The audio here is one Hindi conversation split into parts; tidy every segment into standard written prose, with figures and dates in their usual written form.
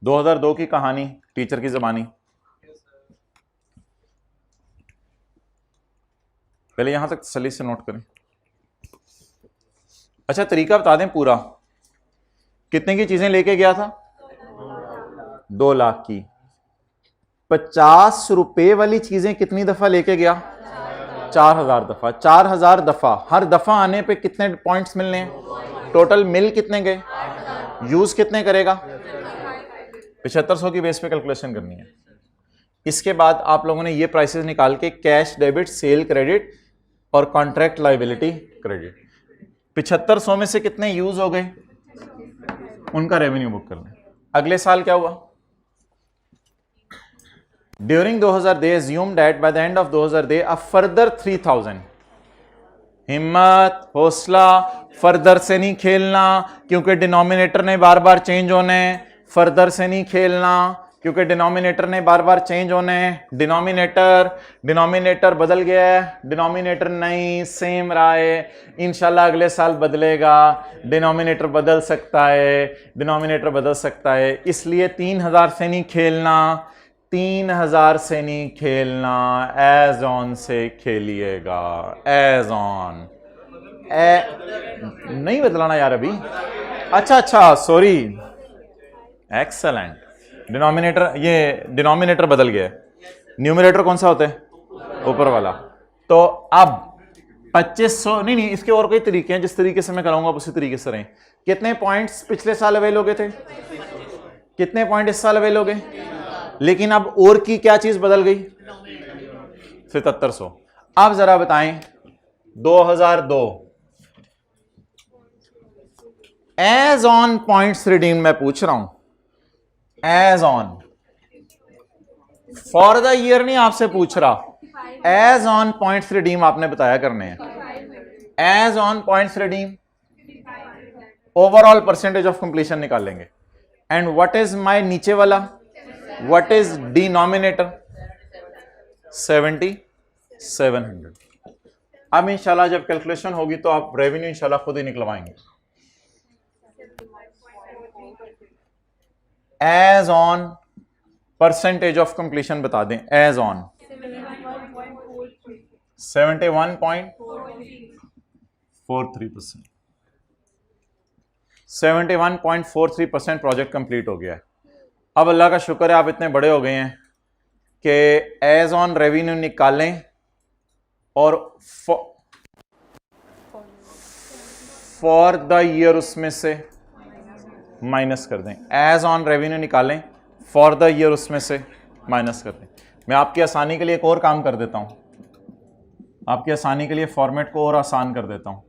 2002 की कहानी, टीचर की जबानी। पहले यहां तक तसल्ली से नोट करें। अच्छा तरीका बता दें पूरा, कितने की चीजें लेके गया था? 2 लाख की। 50 रुपए वाली चीजें कितनी दफा लेके गया? 4000 दफा। 4000 दफा, हर दफा आने पे कितने पॉइंट्स मिलने हैं? टोटल मिल कितने गए? यूज कितने करेगा? 7500 की बेस पे कैलकुलेशन करनी है। इसके बाद आप लोगों ने ये प्राइसेस निकाल के कैश डेबिट, सेल क्रेडिट और कॉन्ट्रैक्ट लायबिलिटी क्रेडिट, 7500 में से कितने यूज हो गए उनका रेवेन्यू बुक करना है। अगले साल क्या हुआ? During 2000 they assumed that by the end of 2000 they a further 3000। हिम्मत, हौसला, फर्दर से नहीं खेलना क्योंकि डिनोमिनेटर ने बार बार चेंज होने। फर्दर से नहीं खेलना क्योंकि डिनोमिनेटर ने बार बार चेंज होने। डिनोमिनेटर बदल गया है, डिनोमिनेटर नहीं सेम रहा है, इंशाल्लाह अगले साल बदलेगा। डिनोमिनेटर बदल सकता है, डिनोमिनेटर बदल सकता है, इसलिए 3000 से नहीं खेलना, 3000 से नहीं खेलना, एज ऑन से खेलिएगा। एज ऑन नहीं बदलाना यार अभी। अच्छा सॉरी, एक्सेलेंट। डिनोमिनेटर, ये डिनोमिनेटर बदल गया है। न्यूमरेटर कौन सा होता है? ऊपर वाला। तो अब 2500 नहीं, इसके और कई तरीके हैं, जिस तरीके से मैं कराऊंगा उसी तरीके से रहें। कितने पॉइंट्स पिछले साल अवेल हो गए थे? कितने पॉइंट इस साल अवेल हो गए? लेकिन अब और की क्या चीज बदल गई? 7700। अब जरा बताएं 2002 एज ऑन पॉइंट्स रिडीम मैं पूछ रहा हूं, as on, for the year नहीं आपसे पूछ रहा, एज ऑन पॉइंट्स रिडीम आपने बताया करने हैं। As on points redeem overall percentage of completion निकाल लेंगे। एंड व्हाट इज माय नीचे वाला, व्हाट इज डिनोमिनेटर? 7700। अब इंशाल्लाह जब कैलकुलेशन होगी तो आप रेवेन्यू इंशाल्लाह खुद ही निकलवाएंगे। As on percentage of completion बता दें। As on 71.43%। 71.43% प्रोजेक्ट कंप्लीट हो गया है। अब अल्लाह का शुक्र है आप इतने बड़े हो गए हैं कि एज ऑन रेवेन्यू निकालें और फॉर द ईयर उसमें से माइनस कर दें। एज ऑन रेवेन्यू निकालें, फॉर द ईयर उसमें से माइनस कर दें। मैं आपकी आसानी के लिए एक और काम कर देता हूं, आपकी आसानी के लिए फॉर्मेट को और आसान कर देता हूं।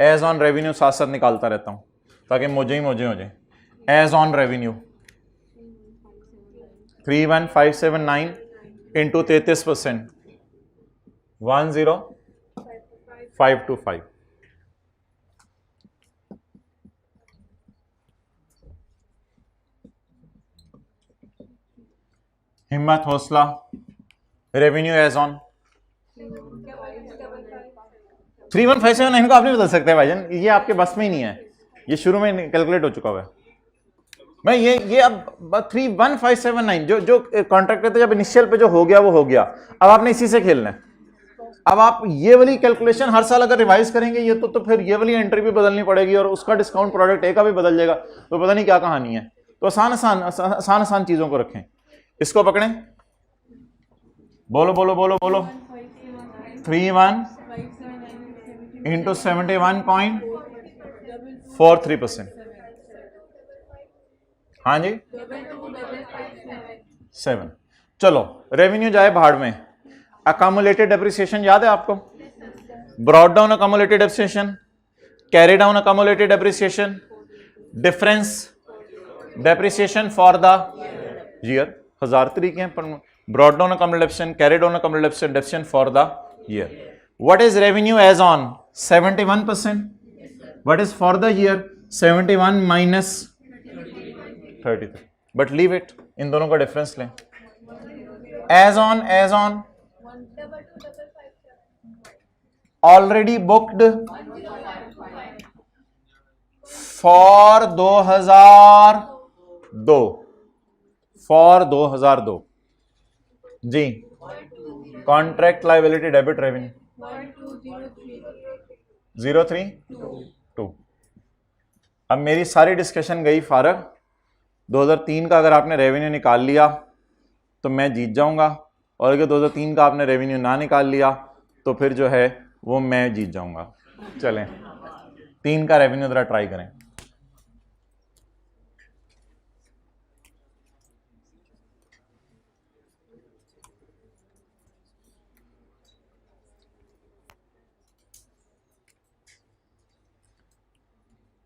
एज ऑन रेवेन्यू साथ साथ निकालता रहता हूं ताकि मुझे हो जाए। As on revenue 31579 into 33%, 10525। हिम्मत, हौसला, रेवेन्यू एज ऑन 31579 को आप नहीं बदल सकते भाईजान, ये आपके बस में ही नहीं है, ये शुरू में कैलकुलेट हो चुका हुआ है। मैं ये अब 31579 जो कॉन्ट्रैक्ट करते जब इनिशियल पे जो हो गया वो हो गया। अब आपने इसी से खेलना है। अब आप ये वाली कैलकुलेशन हर साल अगर रिवाइज करेंगे ये तो फिर ये वाली एंट्री भी बदलनी पड़ेगी और उसका डिस्काउंट प्रोडक्ट ए का भी बदल जाएगा, तो पता नहीं क्या कहानी है। तो आसान चीजों को रखें। इसको पकड़ें, बोलो 31 इंटू 71.43%। हाँ जी 7। चलो रेवेन्यू जाए भाड़ में। अकामुलेटेड डेप्रिसिएशन याद है आपको? Brought down accumulated depreciation, carry down accumulated depreciation, difference depreciation for the year. 1000 तरीके हैं, पर brought down accumulated depreciation, carry down accumulated depreciation for the year. What is revenue as on? 71%. What is for the year? 71 minus 33. But leave it. इन दोनों का डिफरेंस लें। As on already booked for 2002 for 2002 जी। Contract liability debit revenue 032। अब मेरी सारी डिस्कशन गई फारग। 2003 का अगर आपने रेवेन्यू निकाल लिया तो मैं जीत जाऊंगा, और अगर 2003 का आपने रेवेन्यू ना निकाल लिया तो फिर जो है वो मैं जीत जाऊंगा। चलें 3 का रेवेन्यू जरा ट्राई करें।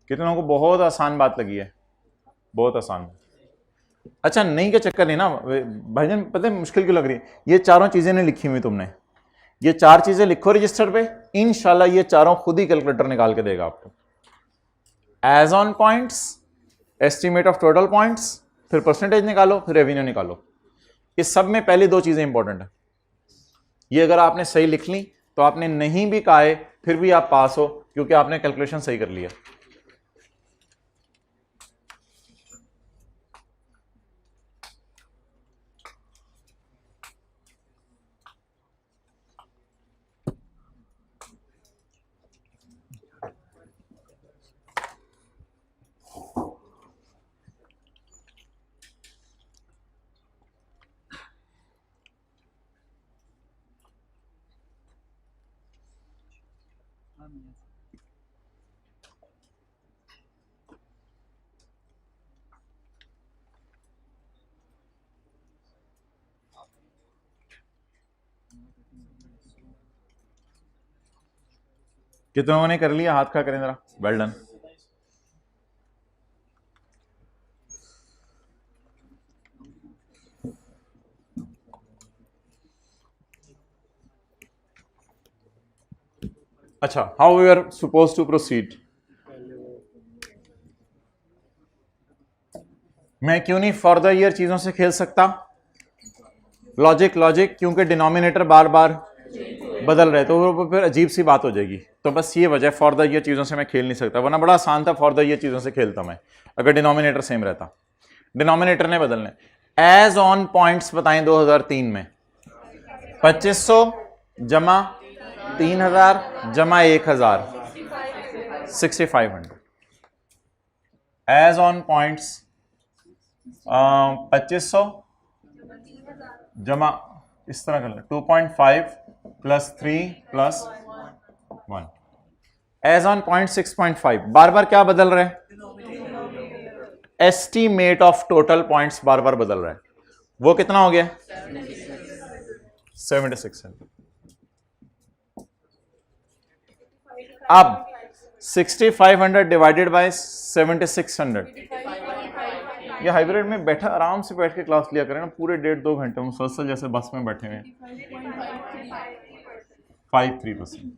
कितने लोगों को बहुत आसान बात लगी है? बहुत आसान। अच्छा नहीं का चक्कर नहीं ना भाईजान, पता है मुश्किल क्यों लग रही है? ये चारों चीजें नहीं लिखी हुई तुमने, ये 4 चीजें लिखो रजिस्टर पे, इंशाल्लाह ये चारों खुद ही कैलकुलेटर निकाल के देगा आपको। As on points, estimate of total points, फिर परसेंटेज निकालो, फिर रेवेन्यू निकालो। इस सब में पहली 2 चीजें इंपॉर्टेंट है। ये अगर आपने सही लिख ली तो आपने नहीं भी कहा है फिर भी आप पास हो, क्योंकि आपने कैलकुलेशन सही कर लिया। कितने लोगों ने कर लिया? हाथ खड़ा करें जरा। Well done. अच्छा, how we are suppose to proceed? मैं क्यों नहीं फॉर द ईयर चीजों से खेल सकता? लॉजिक लॉजिक, क्योंकि डिनोमिनेटर बार बार बदल रहे तो फिर अजीब सी बात हो जाएगी। तो बस ये वजह, फॉर द ईयर चीजों से मैं खेल नहीं सकता, वरना बड़ा आसान था, फॉर द ईयर चीजों से खेलता मैं अगर डिनोमिनेटर सेम रहता। डिनोमिनेटर ने बदलने। एज ऑन पॉइंट्स बताएं 2003 में 2500 जमा 3000 जमा 1000 6500। एज ऑन पॉइंट्स 2500 जमा इस तरह कर ले 2.5 plus 3 plus 1। As on point 6.5। बार बार क्या बदल रहे हैं? एस्टीमेट ऑफ टोटल पॉइंट्स बार बार बदल रहा है। वो कितना हो गया? 76। अब 6500 डिवाइडेड बाय 7600। ये हाइब्रिड में बैठा आराम से बैठ के क्लास लिया करें ना, पूरे 1.5-2 घंटे मुसलसल जैसे बस में बैठे हुए। 53%।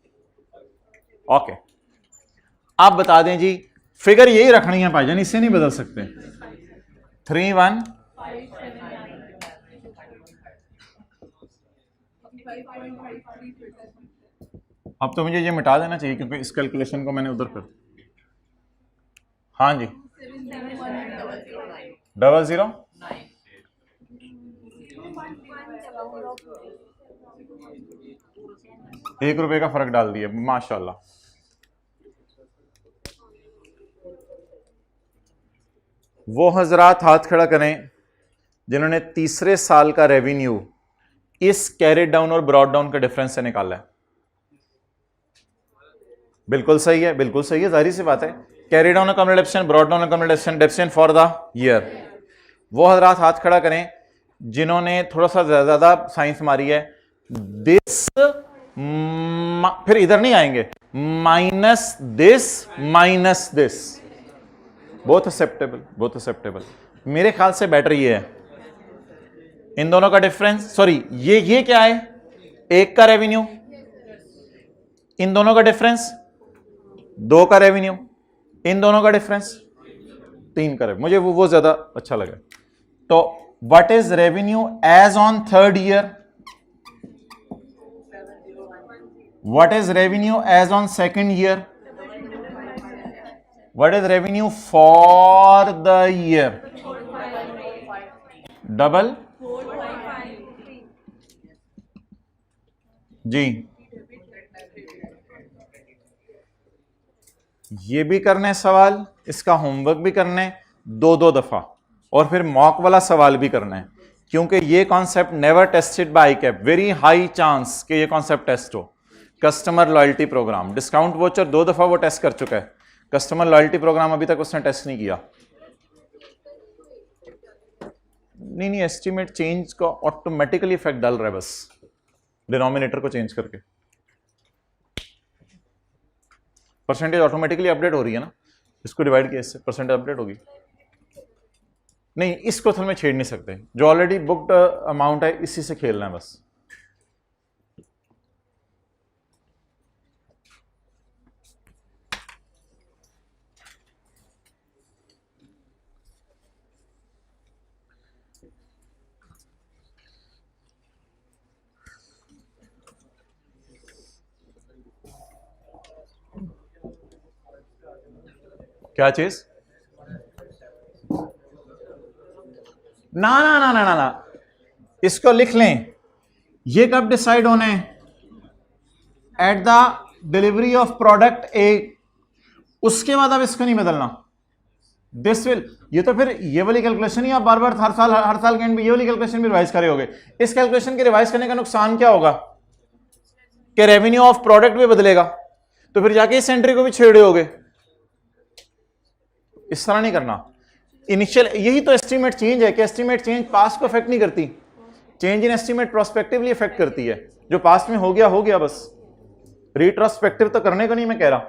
ओके, आप बता दें जी, फिगर यही रखनी है भाईजान, इससे नहीं बदल सकते। 3-1 अब तो मुझे ये मिटा देना चाहिए क्योंकि इस कैलकुलेशन को मैंने उधर कर। हाँ जी 00 ₹1 का फर्क डाल दिया माशाल्लाह। वो हजरात हाथ खड़ा करें जिन्होंने तीसरे साल का रेवेन्यू इस कैरेट डाउन और ब्रॉड डाउन के डिफरेंस से निकाला है। बिल्कुल सही है, बिल्कुल सही है, जाहिर सी बात है। Carry down calm reduction, brought down calm reduction, difference for the year. वो हजरात हाथ खड़ा करें जिन्होंने थोड़ा सा ज्यादा साइंस मारी है। दिस फिर इधर नहीं आएंगे, माइनस दिस। बहुत एक्सेप्टेबल, बहुत एक्सेप्टेबल। मेरे ख्याल से बेटर ये है। इन दोनों का डिफरेंस, सॉरी ये क्या है? 1 का रेवेन्यू, इन दोनों का डिफरेंस 2 का रेवेन्यू, इन दोनों का डिफरेंस 3 का रेवेन्यू। मुझे वो ज्यादा अच्छा लगा। तो what is revenue as on 3rd year? What is revenue as on 2nd year? What is revenue for the year? Double जी, ये भी करना है सवाल, इसका होमवर्क भी करना है 2-2 दफा, और फिर मॉक वाला सवाल भी करना है, क्योंकि ये concept never tested by ICAP, very high chance कि ये कॉन्सेप्ट टेस्ट हो। Customer loyalty program, discount voucher 2 दफा वो टेस्ट कर चुका है, कस्टमर लॉयल्टी प्रोग्राम अभी तक उसने टेस्ट नहीं किया। नहीं, एस्टिमेट चेंज का ऑटोमेटिकली इफेक्ट डाल रहा है बस, डिनोमिनेटर को चेंज करके। परसेंटेज ऑटोमेटिकली अपडेट हो रही है ना, इसको डिवाइड किया इससे परसेंटेज अपडेट होगी। नहीं, इसको असल में छेड़ नहीं सकते, जो ऑलरेडी बुक्ड अमाउंट है इसी से खेलना है बस। क्या चीज? ना ना ना ना ना ना, इसको लिख लें, ये कब डिसाइड होना है? At the delivery of product ए, उसके बाद अब इसको नहीं बदलना। दिस विल, ये तो फिर ये वाली कैलकुलेशन ही आप बार बार हर साल के एंड में ये वाली कैलकुलेशन भी रिवाइज करे होगे। इस कैलकुलेशन के रिवाइज करने का नुकसान क्या होगा कि रेवेन्यू ऑफ प्रोडक्ट भी बदलेगा, तो फिर जाके इस एंट्री को भी छेड़े होगे। इस तरह नहीं करना। इनिशियल, यही तो एस्टीमेट चेंज है कि एस्टीमेट चेंज पास्ट को अफेक्ट नहीं करती, change in estimate prospectively affect करती है। जो पास्ट में हो गया बस, रिट्रोस्पेक्टिव तो करने को नहीं मैं कह रहा।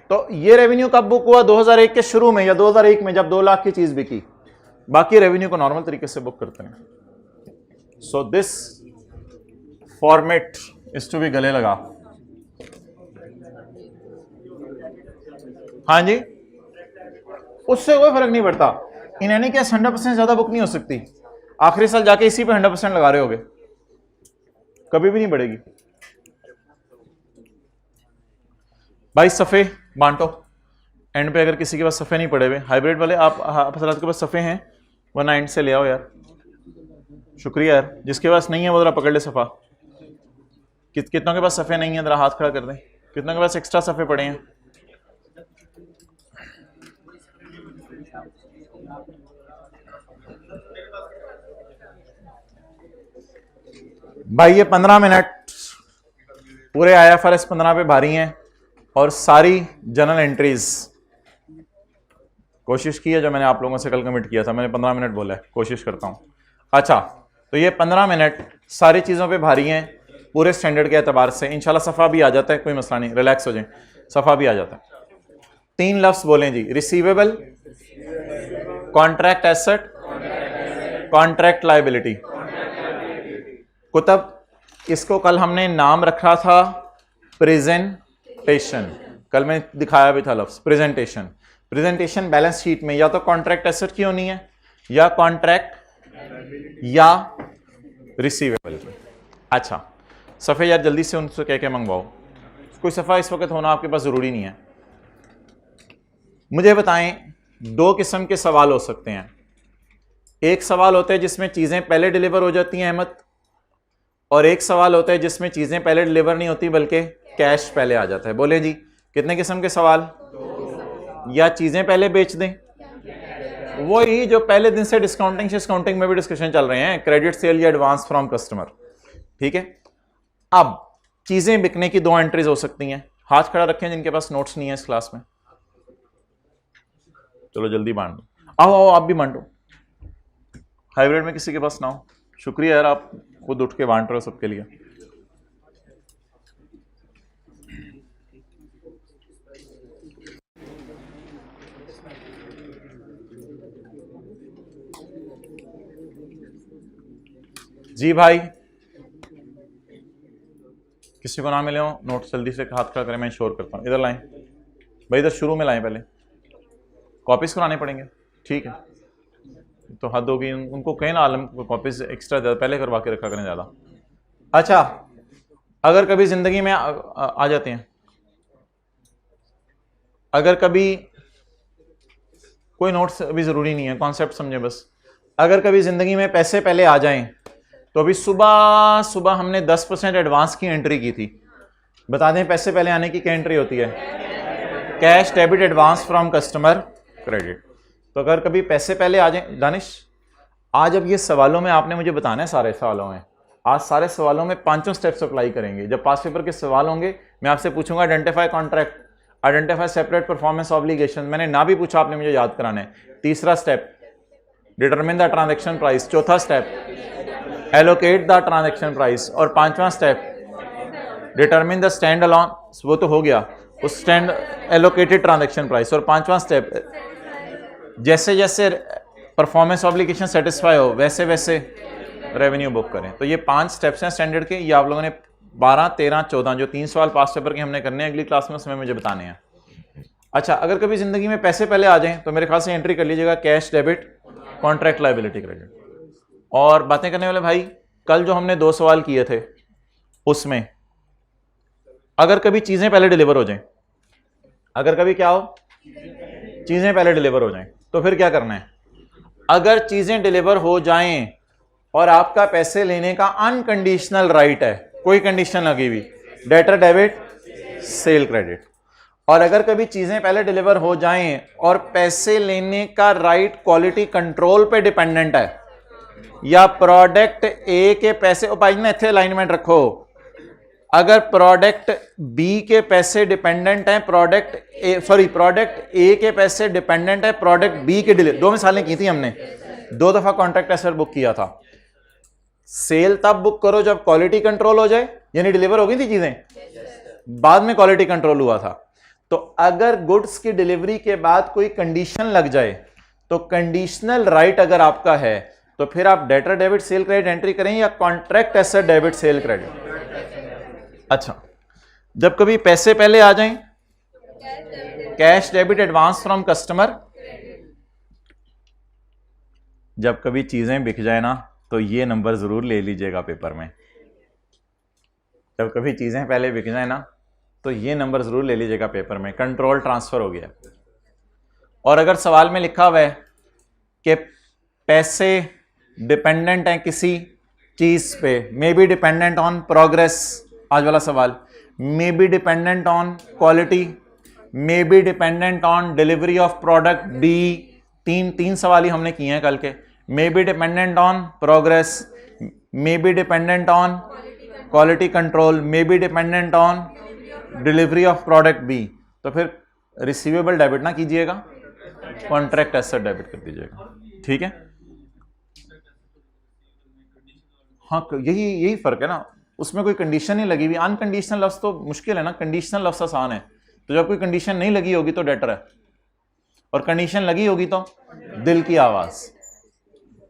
तो ये रेवेन्यू कब बुक हुआ? 2001 के शुरू में या 2001 में, जब 2 लाख की चीज बिकी। बाकी रेवेन्यू को नॉर्मल तरीके से बुक करते हैं। So this format is to be गले लगा। हाँ जी, उससे कोई फर्क नहीं पड़ता। इन एनी केस 100% ज्यादा बुक नहीं हो सकती। आखिरी साल जाके इसी पे 100% लगा रहे होगे, कभी भी नहीं बढ़ेगी। भाई सफ़े बांटो, एंड पे अगर किसी के पास सफ़े नहीं पड़े हुए, हाइब्रिड वाले आप हजरात के पास सफ़े हैं वरना एंड से ले आओ यार। शुक्रिया यार, जिसके पास नहीं है वो जरा पकड़ ले सफ़ा। कितनों के पास सफ़े नहीं है, जरा हाथ खड़ा कर दें। कितनों के पास एक्स्ट्रा सफ़े पड़े हैं? भाई ये 15 मिनट पूरे IFRS 15 पे भारी हैं, और सारी जनरल एंट्रीज कोशिश की है जो मैंने आप लोगों से कल कमिट किया था। मैंने 15 मिनट बोला है, कोशिश करता हूं। अच्छा, तो ये 15 मिनट सारी चीज़ों पे भारी हैं पूरे स्टैंडर्ड के एतबार से। इंशाल्लाह सफ़ा भी आ जाता है, कोई मसला नहीं, रिलैक्स हो जाए, सफ़ा भी आ जाता है। 3 लफ्ज़ बोलें जी, receivable, contract asset, contract liability. कुतब, इसको कल हमने नाम रखा था प्रेजेंटेशन, कल मैं दिखाया भी था लफ्ज़ प्रेजेंटेशन। प्रेजेंटेशन बैलेंस शीट में या तो कॉन्ट्रैक्ट एसेट की होनी है, या कॉन्ट्रैक्ट, या रिसीवेबल की। अच्छा सफ़े यार जल्दी से उनसे कह के मंगवाओ, कोई सफ़ा इस वक्त होना आपके पास ज़रूरी नहीं है। मुझे बताएं, 2 किस्म के सवाल हो सकते हैं। एक सवाल होता है जिसमें चीज़ें पहले डिलीवर हो जाती हैं अहमद, और एक सवाल होता है जिसमें चीज़ें पहले डिलीवर नहीं होती बल्कि कैश पहले आ जाता है। बोले जी, कितने किस्म के सवाल? या चीज़ें पहले बेच दें, वही जो पहले दिन से डिस्काउंटिंग में भी डिस्कशन चल रहे हैं, क्रेडिट सेल या एडवांस फ्रॉम कस्टमर। ठीक है, अब चीज़ें बिकने की 2 एंट्रीज हो सकती हैं। हाथ खड़ा रखें जिनके पास नोट्स नहीं है इस क्लास में। चलो जल्दी बांट दो, आओ आप भी बांटो। हाइब्रिड में किसी के पास ना हो, शुक्रिया यार, आप खुद उठ के बांट रहे हो सबके लिए। जी भाई, किसी को ना मिले हो नोट जल्दी से हाथ खड़ा करें, मैं शोर करता हूँ। इधर लाएं भाई, इधर शुरू में लाएं, पहले कॉपीज कराने पड़ेंगे। ठीक है, तो हद होगी, उनको कहें ना आलम को कॉपीज एक्स्ट्रा पहले करवा के रखा करें ज़्यादा। अच्छा, अगर कभी ज़िंदगी में आ जाते हैं, अगर कभी कोई नोट्स अभी ज़रूरी नहीं है, कॉन्सेप्ट समझे बस, अगर कभी जिंदगी में पैसे पहले आ जाएं, तो अभी सुबह सुबह हमने 10% एडवांस की एंट्री की थी। बता दें पैसे पहले आने की क्या एंट्री होती है? Cash debit advance from customer credit. तो अगर कभी पैसे पहले आ जाएं, दानिश आज अब ये सवालों में आपने मुझे बताना है, सारे सवालों में आज सारे सवालों में 5 स्टेप्स अप्लाई करेंगे। जब पास पेपर के सवाल होंगे मैं आपसे पूछूंगा identify contract, identify separate performance obligation, मैंने ना भी पूछा आपने मुझे याद कराना है। तीसरा step determine the transaction price, चौथा step allocate the transaction price, और 5वां step determine the stand alone, वो तो हो गया, उस स्टैंड एलोकेटेड ट्रांजैक्शन प्राइस। और 5वां स्टेप जैसे जैसे परफॉर्मेंस ऑब्लिगेशन सेटिस्फाई हो वैसे वैसे रेवेन्यू बुक करें। तो ये 5 स्टेप्स हैं स्टैंडर्ड के। ये आप लोगों ने 12, 13, 14 जो 3 सवाल पास पेपर के हमने करने हैं अगली क्लास में, उसमें मुझे बताने हैं। अच्छा, अगर कभी जिंदगी में पैसे पहले आ जाएं तो मेरे ख्याल से एंट्री कर लीजिएगा cash debit contract liability credit. और बातें करने वाले भाई, कल जो हमने 2 सवाल किए थे उसमें अगर कभी चीजें पहले डिलीवर हो जाएं, अगर कभी क्या हो, चीजें पहले डिलीवर हो जाएं, तो फिर क्या करना है? अगर चीजें डिलीवर हो जाएं और आपका पैसे लेने का अनकंडीशनल राइट है, कोई कंडीशन लगी हुई, डेटर डेबिट सेल क्रेडिट। और अगर कभी चीजें पहले डिलीवर हो जाएं और पैसे लेने का राइट क्वालिटी कंट्रोल पे डिपेंडेंट है, या प्रोडक्ट ए के पैसे, ओ भाई ने इथे अलाइनमेंट रखो, अगर प्रोडक्ट बी के पैसे डिपेंडेंट हैं प्रोडक्ट ए के पैसे डिपेंडेंट है प्रोडक्ट बी के डिलीवर। 2 मिसालें की थी हमने, 2 दफा कॉन्ट्रैक्ट एसेट बुक किया था। सेल तब बुक करो जब क्वालिटी कंट्रोल हो जाए, यानी डिलीवर हो गई थी चीजें, बाद में क्वालिटी कंट्रोल हुआ था। तो अगर गुड्स की डिलीवरी के बाद कोई कंडीशन लग जाए, तो कंडीशनल राइट अगर आपका है तो फिर आप debtor debit cell credit entry करें या contract asset debit cell credit. अच्छा, जब कभी पैसे पहले आ जाएं, cash debit advance from customer. जब कभी चीजें बिक जाए ना, तो ये नंबर जरूर ले लीजिएगा पेपर में। जब कभी चीजें पहले बिक जाए ना, तो ये नंबर जरूर ले लीजिएगा पेपर में, कंट्रोल ट्रांसफर हो गया। और अगर सवाल में लिखा हुआ है कि पैसे डिपेंडेंट हैं किसी चीज पे, may be dependent on progress, आज वाला सवाल, may be dependent on quality, may be dependent on delivery of product B, तीन सवाल ही हमने किए हैं कल के। May be dependent on progress, may be dependent on quality control, may be dependent on delivery of product B. तो फिर रिसीवेबल डेबिट ना कीजिएगा, कॉन्ट्रैक्ट एसेट डेबिट कर दीजिएगा। ठीक है, हाँ यही फर्क है ना, उसमें कोई कंडीशन नहीं लगी हुई। अनकंडीशनल लफ्ज तो मुश्किल है ना, कंडीशनल लफ्ज आसान है। तो जब कोई कंडीशन नहीं लगी होगी तो डेटर है, और कंडीशन लगी होगी तो दिल की आवाज,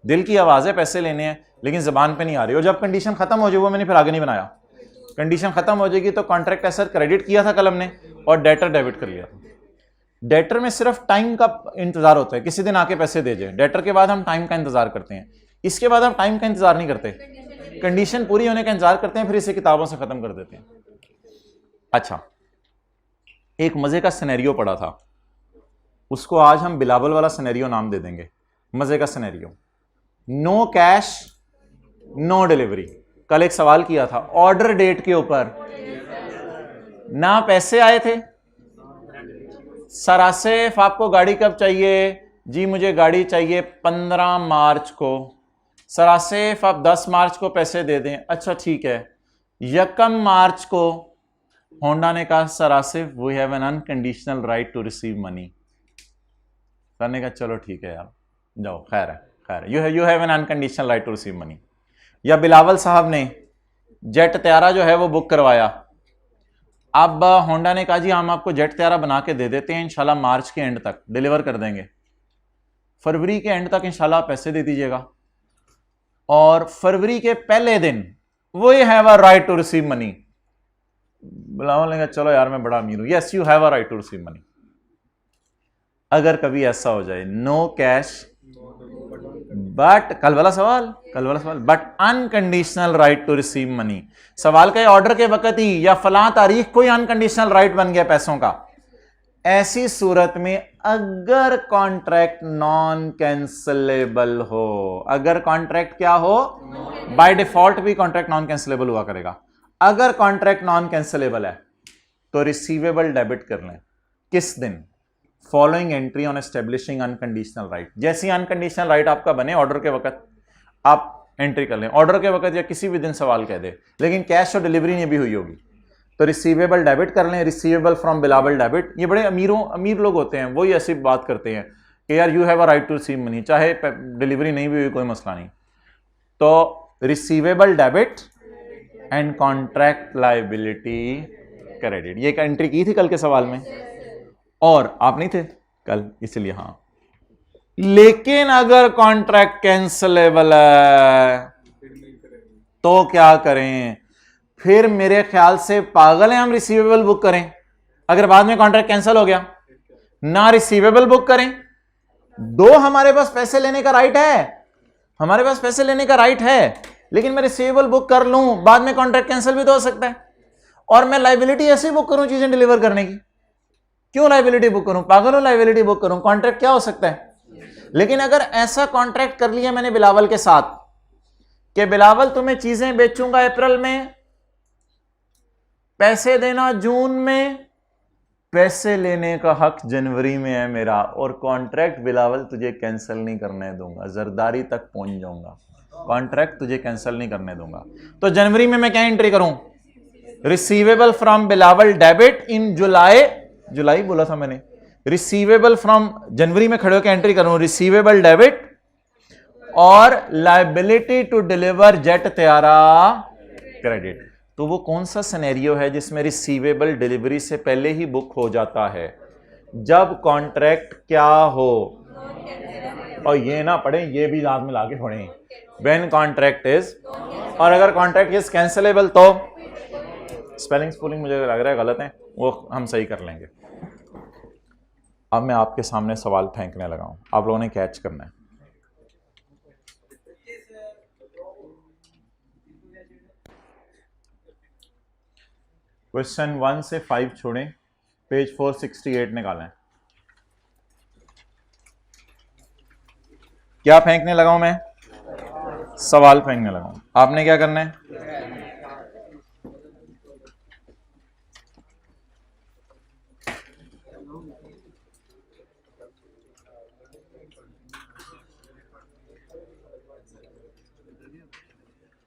दिल की आवाज है, पैसे लेने हैं लेकिन जबान पे नहीं आ रही। और जब कंडीशन खत्म हो जाए, वो मैंने फिर आगे नहीं बनाया, कंडीशन खत्म हो जाएगी तो कॉन्ट्रैक्ट एसेट क्रेडिट किया था कल हमने और डेटर डेबिट कर लिया था। डेटर में सिर्फ टाइम का इंतजार होता है, किसी दिन आके पैसे दे जाए। डेटर के बाद हम टाइम का इंतजार करते हैं, इसके बाद हम टाइम का इंतजार नहीं करते, कंडीशन पूरी होने का इंतजार करते हैं, फिर इसे किताबों से खत्म कर देते हैं। अच्छा, एक मजे का सिनेरियो पड़ा था, उसको आज हम बिलावल वाला सिनेरियो नाम दे देंगे। मजे का scenario, no cash no delivery. कल एक सवाल किया था ऑर्डर डेट के ऊपर, ना पैसे आए थे, सर आसिफ आपको गाड़ी कब चाहिए? जी मुझे गाड़ी चाहिए 15 मार्च को। सर आसिफ आप 10 मार्च को पैसे दे दें। अच्छा ठीक है। 1 मार्च को होंडा ने कहा sir Asif we have an unconditional right to receive money. Sir ने कहा चलो ठीक है यार जाओ, खैर है, you have an unconditional right to receive money. या बिलावल साहब ने जेट त्यारा जो है वो बुक करवाया, अब होंडा ने कहा जी हम आपको जेट त्यारा बना के दे देते हैं, इंशाल्लाह मार्च के एंड तक डिलीवर कर देंगे, फरवरी के एंड तक इंशाल्लाह पैसे दे दीजिएगा। और फरवरी के पहले दिन वो have a right to receive money. Bilawal ने कहा चलो यार मैं बड़ा अमीर हूं, yes you have a right to receive money. अगर कभी ऐसा हो जाए नो कैश बट कल वाला सवाल but unconditional right to receive money, सवाल का ऑर्डर के वक्त ही या फलां तारीख कोई अनकंडीशनल राइट बन गया पैसों का, ऐसी सूरत में अगर कॉन्ट्रैक्ट नॉन कैंसलेबल हो, अगर कॉन्ट्रैक्ट क्या हो, बाय डिफॉल्ट भी कॉन्ट्रैक्ट नॉन कैंसलेबल हुआ करेगा। अगर कॉन्ट्रैक्ट नॉन कैंसलेबल है तो रिसीवेबल डेबिट कर लें। किस दिन? Following entry on establishing unconditional right. जैसे अनकंडीशनल राइट आपका बने ऑर्डर के वक्त, आप एंट्री कर लें। ऑर्डर के वक्त या किसी भी दिन सवाल कह दे, लेकिन कैश और डिलीवरी नहीं भी हुई होगी, तो रिसीवेबल डेबिट कर लें। Receivable from billable debit. ये बड़े अमीर लोग होते हैं, वही ऐसी बात करते हैं कि यार you have a right to receive money, चाहे डिलीवरी नहीं भी हुई कोई मसला नहीं। तो receivable debit and contract liability credit, ये एक एंट्री की थी कल के सवाल में, और आप नहीं थे कल इसलिए। हाँ, लेकिन अगर कॉन्ट्रैक्ट कैंसलेबल है तो क्या करें? फिर मेरे ख्याल से पागल हैं हम रिसीवेबल बुक करें। अगर बाद में कॉन्ट्रैक्ट कैंसिल हो गया, ना रिसीवेबल बुक करें। दो, हमारे पास पैसे लेने का राइट है, हमारे पास पैसे लेने का राइट है, लेकिन मैं रिसीवेबल बुक कर लूं, बाद में कॉन्ट्रैक्ट कैंसिल भी तो हो सकता है। और मैं लायबिलिटी ऐसे बुक करूं चीजें डिलीवर करने की, क्यों लायबिलिटी बुक करूं? पागल हो, लायबिलिटी बुक करूं? कॉन्ट्रैक्ट क्या हो सकता है। लेकिन अगर ऐसा कॉन्ट्रैक्ट कर लिया मैंने बिलावल के साथ कि बिलावल तुम्हें चीजें बेचूंगा अप्रैल में, पैसे देना जून में, पैसे लेने का हक जनवरी में है मेरा, और कॉन्ट्रैक्ट बिलावल तुझे कैंसिल नहीं करने दूंगा, जरदारी तक पहुंच जाऊंगा, कॉन्ट्रैक्ट तुझे कैंसिल नहीं करने दूंगा। तो जनवरी में मैं क्या एंट्री करूं? Receivable from billable debit in July बोला था मैंने। रिसीवेबल फ्रॉम जनवरी में खड़े होकर एंट्री करूं रिसीवेबल डेबिट और लायबिलिटी टू डिलीवर जेट तैयारा क्रेडिट। तो वो कौन सा सिनेरियो है जिसमें रिसीवेबल डिलीवरी से पहले ही बुक हो जाता है? जब कॉन्ट्रैक्ट क्या हो, और ये ना पढ़े, ये भी याद में लाके पढ़ें, व्हेन कॉन्ट्रैक्ट इज, और अगर कॉन्ट्रैक्ट इज कैंसिलेबल तो स्पेलिंग स्पूलिंग मुझे लग रहा है गलत है, वो हम सही कर लेंगे। अब मैं आपके सामने सवाल फेंकने लगा हूं, आप लोगों ने कैच करना है। क्वेश्चन 1 से 5 छोड़ें, पेज 468 निकालें। क्या फेंकने लगा हूं मैं? सवाल फेंकने लगा हूं। आपने क्या करना है?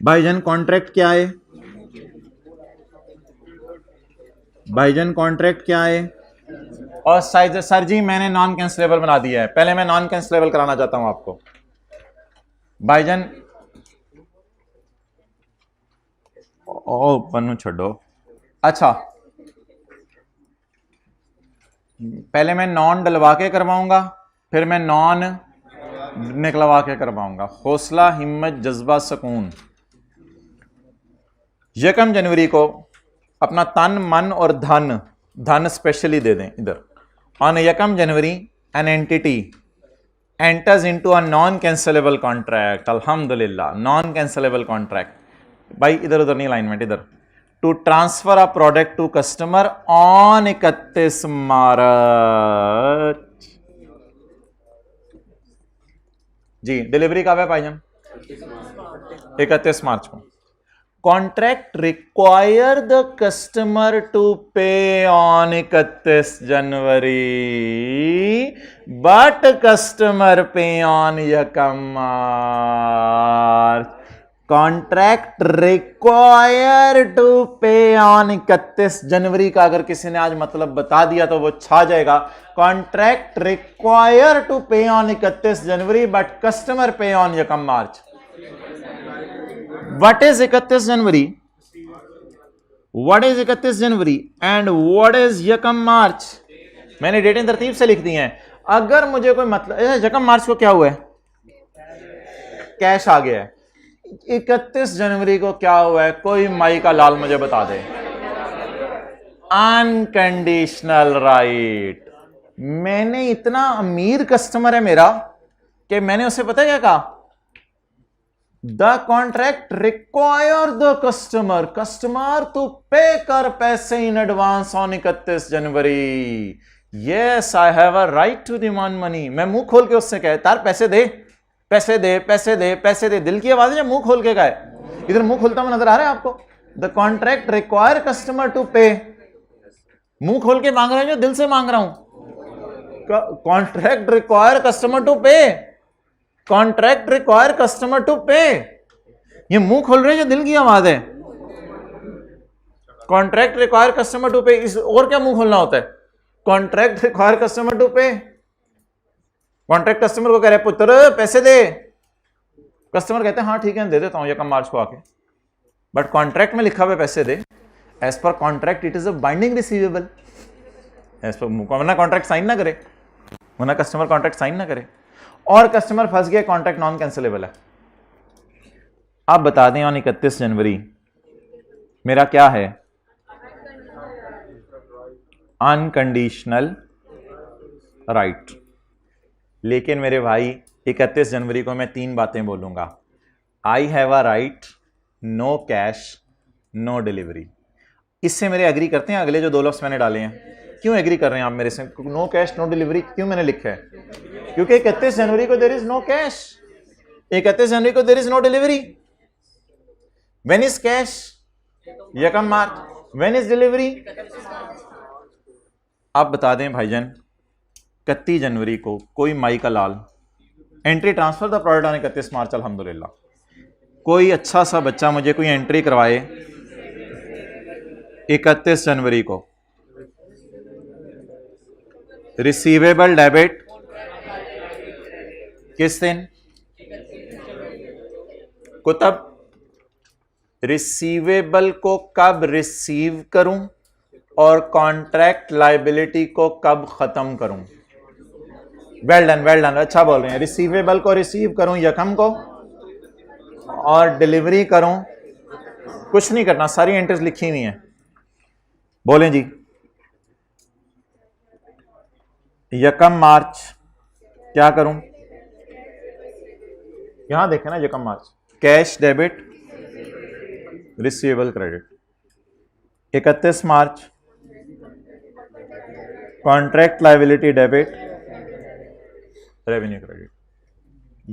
भाईजान कॉन्ट्रैक्ट क्या है? भाईजान कॉन्ट्रैक्ट क्या है? और सर जी मैंने नॉन कैंसिलेबल बना दिया है। पहले मैं नॉन कैंसिलेबल कराना चाहता हूं आपको। भाईजान ओ पन्नू छोड़ो। अच्छा, पहले मैं नॉन डलवा के करवाऊंगा, फिर मैं नॉन निकलवा के करवाऊंगा। हौसला, हिम्मत, जज्बा, सुकून। 1 जनवरी को अपना तन, मन और धन स्पेशली दे दें इधर। On 1 January an entity enters into a non cancellable contract. अल्हम्दुलिल्लाह, नॉन कैंसिलेबल कॉन्ट्रैक्ट। भाई इधर उधर नहीं, अलाइनमेंट इधर। To transfer a product to customer on 31 March. जी, डिलीवरी कब है भाईजान? 31 मार्च को। Contract require the customer to pay on 31 January, but customer pay on 1 March. Contract require to pay on 31 जनवरी का अगर किसी ने आज मतलब बता दिया तो वो छा जाएगा। Contract require to pay on 31 January, but customer pay on 1 March. What is 31 January? What is 31 January and what is 1 मार्च? मैंने डेटें तरतीब से लिख दी हैं। अगर मुझे कोई मतलब, 1 मार्च को क्या हुआ है? कैश आ गया है। 31 जनवरी को क्या हुआ है? कोई माई का लाल मुझे बता दे। Unconditional right. मैंने इतना अमीर कस्टमर है मेरा कि मैंने उसे पता क्या कहा? The contract require the customer to pay कर पैसे in advance on 31 January. Yes I have a right to demand money. मैं मुंह खोल के उससे कहे तार पैसे दे पैसे दे पैसे दे पैसे दे, दिल की आवाज है या मुंह खोल के कहे? इधर मुंह खोलता हुआ नजर आ रहा है आपको? The contract require customer to pay. मुंह खोल के मांग रहा हूं जो दिल से मांग रहा हूं? Contract require customer to pay, contract require customer to पे। ये मुंह खोल रहे हैं जो दिल की आवाज है। कॉन्ट्रैक्ट रिक्वायर कस्टमर टू पे, इस और क्या मुंह खोलना होता है? Contract require customer to pay. Contract customer को कह रहे पुत्र पैसे दे, कस्टमर कहते हैं हाँ ठीक है दे देता हूं यकम मार्च को आके, बट कॉन्ट्रैक्ट में लिखा हुआ पैसे दे। As per contract it is a binding receivable. As per वरना कॉन्ट्रैक्ट साइन ना करे, वरना कस्टमर कॉन्ट्रैक्ट साइन ना करे, और कस्टमर फंस गया, कॉन्ट्रैक्ट नॉन कैंसिलेबल है। आप बता दें ऑन 31 जनवरी मेरा क्या है? Unconditional right. लेकिन मेरे भाई 31 जनवरी को मैं 3 बातें बोलूंगा। I have a right, no cash, no delivery. इससे मेरे एग्री करते हैं अगले जो 2 लफ्ज मैंने डाले हैं? क्यों एग्री कर रहे हैं आप मेरे से? नो कैश नो डिलीवरी क्यों मैंने लिखा है? क्योंकि 31 जनवरी को देयर इज नो कैश, 31 जनवरी को there is no delivery. When is cash? यकम मार्च। When is delivery? आप बता दें भाईजान 31 जनवरी को कोई माई का लाल entry transfer the product on 31 March अल्हम्दुलिल्लाह, कोई अच्छा सा बच्चा मुझे कोई एंट्री करवाए 31 जनवरी को, रिसीवेबल डेबिट किस दिन को, तब रिसीवेबल को कब रिसीव करूं और कॉन्ट्रैक्ट लायबिलिटी को कब खत्म करूं। वेल डन, अच्छा बोल रहे हैं। रिसीवेबल को रिसीव करूं यकम को और डिलीवरी करूं, कुछ नहीं करना, सारी एंट्रीज लिखी हुई हैं। बोलें जी। यकम मार्च क्या करूं? यहां देखें ना, यकम March cash debit receivable credit, 31 March contract liability debit revenue credit.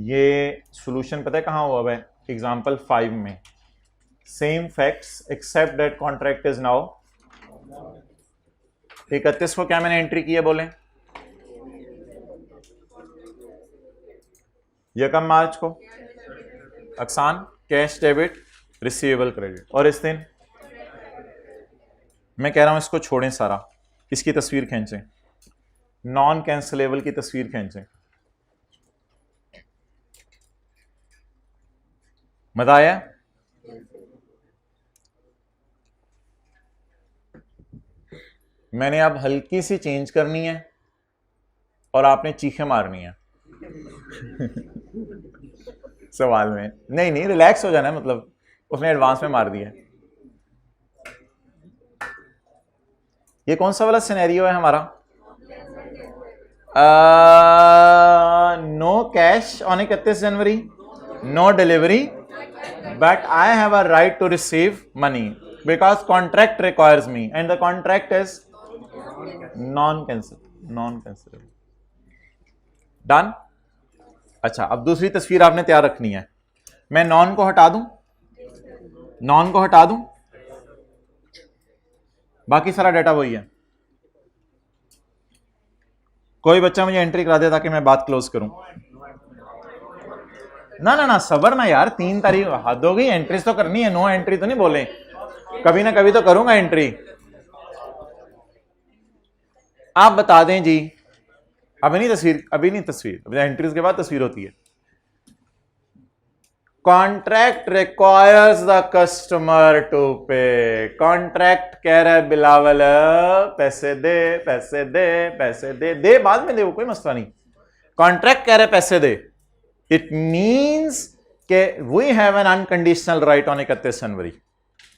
ये सॉल्यूशन पता है कहां हुआ है? एग्जांपल 5 में। Same facts except that contract is now. 31 को क्या मैंने एंट्री की है बोलें? यकम मार्च को अक्सान कैश डेबिट रिसीवेबल क्रेडिट, और इस दिन मैं कह रहा हूं इसको छोड़ें सारा, इसकी तस्वीर खींचें, नॉन कैंसिलेबल की तस्वीर खींचें। मजा आया? मैंने अब हल्की सी चेंज करनी है और आपने चीखें मारनी है सवाल में। नहीं रिलैक्स हो जाना है, मतलब उसने एडवांस में मार दिया। ये कौन सा वाला सिनेरियो है हमारा? No cash on 31 January, no delivery, but I have a right to receive money because contract requires me and the contract is non cancellable. Done. अच्छा, अब दूसरी तस्वीर आपने तैयार रखनी है। मैं नॉन को हटा दूं, नॉन को हटा दूं, बाकी सारा डाटा वही है। कोई बच्चा मुझे एंट्री करा दे ताकि मैं बात क्लोज करूं। ना सबर ना यार, 3 तारीख हद हो गई, एंट्रीज तो करनी है, नो एंट्री तो नहीं बोले, कभी ना कभी तो करूंगा एंट्री। आप बता दें जी, अभी नहीं तस्वीर, अभी एंट्रीज के बाद तस्वीर होती है। Contract requires the customer to pay. Contract कह रहा है बिलावल पैसे दे पैसे दे पैसे दे बाद में दे, वो कोई मसला नहीं। कॉन्ट्रैक्ट कह रहा है पैसे दे, इट मींस के we have an unconditional right on 31 January,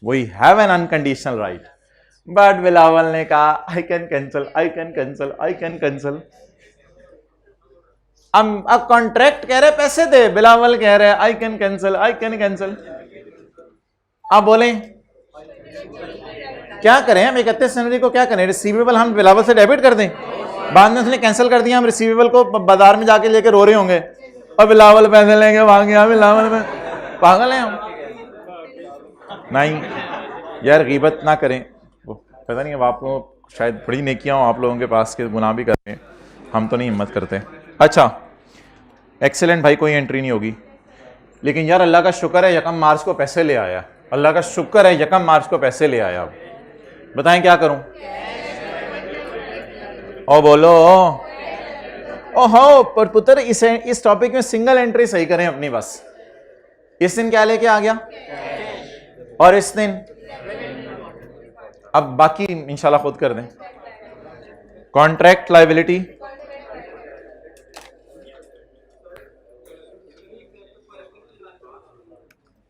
we have an unconditional right. But Bilawal ने कहा आई कैन कैंसल। अब कॉन्ट्रैक्ट कह रहे पैसे दे, बिलावल कह रहे आई कैन कैंसल। अब बोले क्या करें हम 31 जनवरी को? क्या करें? रिसीवेबल हम बिलावल से डेबिट कर दें? बाद में उसने कैंसिल कर दिया, हम रिसीवेबल को बाजार में जाके लेके रो रहे होंगे, और बिलावल पैसे लेंगे वहां गया बिलावल में, पागल हैं हम। नहीं यार गीबत ना करें, पता नहीं अब आप लोग शायद बड़ी नेकियां हो आप लोगों के पास के गुनाह भी कर रहे हैं, हम तो नहीं हिम्मत करते। अच्छा एक्सेलेंट भाई, कोई एंट्री नहीं होगी, लेकिन यार अल्लाह का शुक्र है यकम मार्च को पैसे ले आया, अल्लाह का शुक्र है यकम मार्च को पैसे ले आया। बताएं क्या करूं? ओ बोलो ओहो, पर पुत्र इस टॉपिक में सिंगल एंट्री सही करें अपनी बस। इस दिन क्या लेके आ गया और इस दिन, अब बाकी इंशाल्लाह खुद कर दें। कॉन्ट्रैक्ट लायबिलिटी,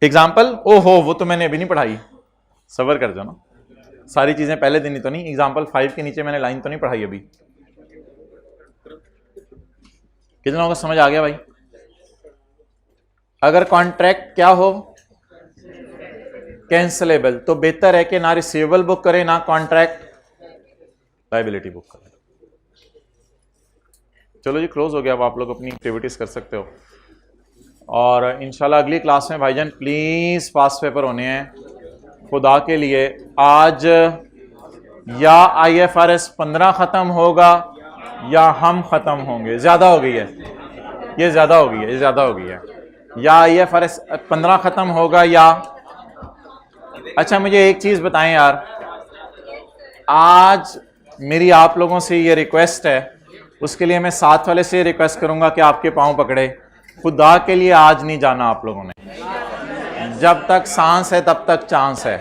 एग्जाम्पल, ओहो वो तो मैंने अभी नहीं पढ़ाई, सबर कर जाओ ना, सारी चीजें पहले दिन ही तो नहीं, एग्जाम्पल 5 के नीचे मैंने लाइन तो नहीं पढ़ाई अभी। कितने लोगों को समझ आ गया भाई? अगर कॉन्ट्रैक्ट क्या हो कैंसलेबल, तो बेहतर है कि ना रिसीवेबल बुक करें ना कॉन्ट्रैक्ट लायबिलिटी बुक करें। चलो जी क्लोज हो गया, अब आप लोग अपनी एक्टिविटीज कर सकते हो, और इंशाल्लाह अगली क्लास में भाईजान प्लीज पास पेपर होने हैं खुदा के लिए। आज या IFRS 15 खत्म होगा या हम खत्म होंगे, ज्यादा हो गई है ये, ज्यादा हो गई है, ये ज्यादा हो गई है, या IFRS 15 खत्म होगा या। अच्छा मुझे एक चीज बताएं यार, आज मेरी आप लोगों से ये रिक्वेस्ट है, उसके लिए मैं साथ वाले से रिक्वेस्ट करूंगा कि आपके पांव पकड़े, खुदा के लिए आज नहीं जाना आप लोगों ने, जब तक सांस है तब तक चांस है,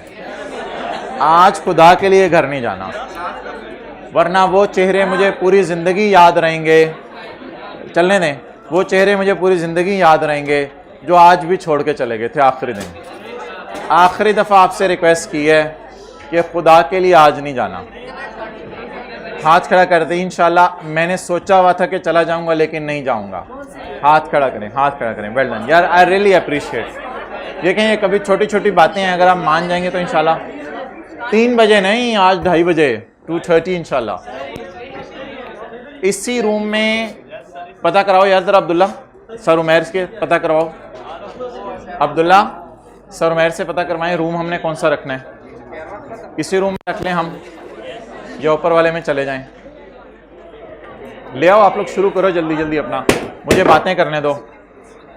आज खुदा के लिए घर नहीं जाना, वरना वो चेहरे मुझे पूरी जिंदगी याद रहेंगे, चलने दें, वो चेहरे मुझे पूरी जिंदगी याद रहेंगे जो आज भी छोड़ के चले गए थे आखिरी दिन। आखिरी दफा आपसे रिक्वेस्ट की है कि खुदा के लिए आज नहीं जाना। हाथ खड़ा कर दें, इंशाल्लाह मैंने सोचा हुआ था कि चला जाऊंगा लेकिन नहीं जाऊंगा। हाथ खड़ा करें, हाथ खड़ा करें, वेल डन यार, आई रियली अप्रिशिएट। देखें ये कभी छोटी छोटी बातें हैं, अगर आप मान जाएंगे तो इंशाल्लाह 3 बजे नहीं, आज 2:30 बजे 2:30 इंशाल्लाह इसी रूम में पता कराओ यार जरा, अब्दुल्ला सर उमैर के पता करवाओ, अब्दुल्ला सर उमैर से पता करवाएं रूम हमने कौन सा रखना है, इसी रूम में रख लें हम या ऊपर वाले में चले जाएं। ले आओ आप लोग, शुरू करो जल्दी जल्दी अपना, मुझे बातें करने दो।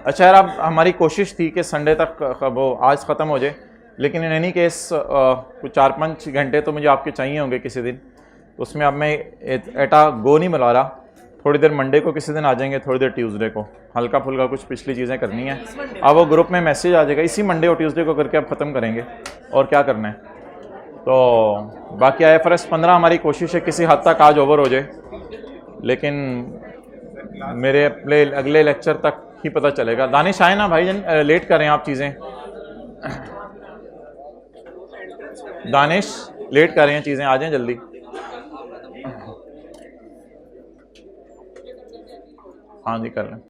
अच्छा यार, अब हमारी कोशिश थी कि संडे तक वो आज ख़त्म हो जाए, लेकिन इन एनी केस कुछ 4-5 घंटे तो मुझे आपके चाहिए होंगे किसी दिन, उसमें अब मैं एटा गो नहीं मिला रहा, थोड़ी देर मंडे को किसी दिन आ जाएंगे, थोड़ी देर ट्यूसडे को, हल्का फुल्का कुछ पिछली चीज़ें करनी है। अब वो ग्रुप में मैसेज आ जाएगा, इसी मंडे और ट्यूसडे को करके अब ख़त्म करेंगे, और क्या करना है। तो बाकी IFRS 15 हमारी कोशिश है किसी हद तक आज ओवर हो जाए, लेकिन मेरे अगले लेक्चर तक ही पता चलेगा। दानिश आए ना भाई, लेट कर रहे हैं आप चीज़ें, दानिश लेट कर रहे हैं चीज़ें, आ जाएं जल्दी। हाँ जी कर लें।